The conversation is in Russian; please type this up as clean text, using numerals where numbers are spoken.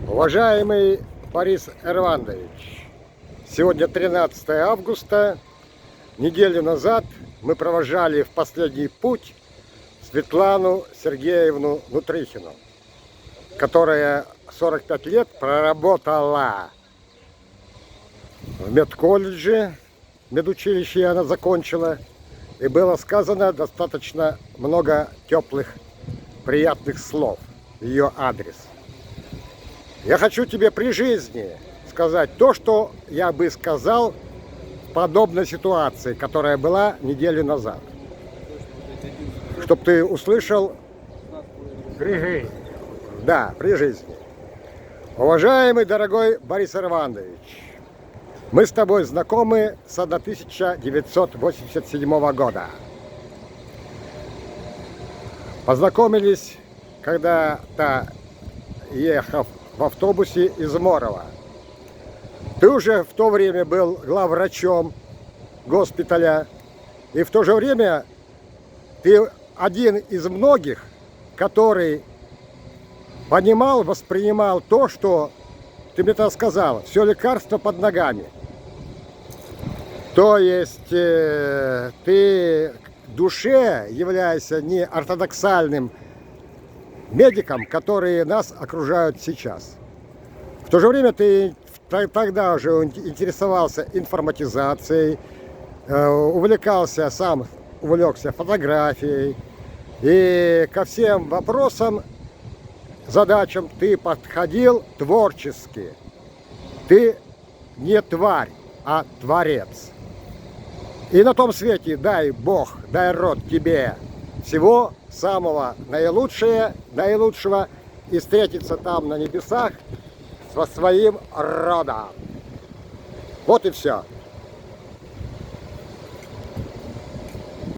Уважаемый Борис Эрвандович, сегодня 13 августа. Неделю назад мы провожали в последний путь Светлану Сергеевну Нутрихину, которая 45 лет проработала в медколледже, медучилище она закончила, и было сказано достаточно много теплых, приятных слов в ее адрес. Я хочу тебе при жизни сказать то, что я бы сказал в подобной ситуации, которая была неделю назад. Чтоб ты услышал при жизни. Да, при жизни. Уважаемый, дорогой Борис Эрвандович, мы с тобой знакомы с 1987 года. Познакомились, когда-то ехав в автобусе из Морова. Ты уже в то время был главврачом госпиталя, и в то же время ты один из многих, который понимал, воспринимал то, что ты мне тогда сказал, все лекарство под ногами. То есть ты в душе являешься не ортодоксальным медикам, которые нас окружают сейчас. В то же время ты тогда уже интересовался информатизацией, увлекся фотографией, и ко всем вопросам, задачам ты подходил творчески. Ты не тварь, а творец. И на том свете дай Бог, дай род тебе всего самого наилучшего и встретиться там на небесах со своим родом. Вот и все.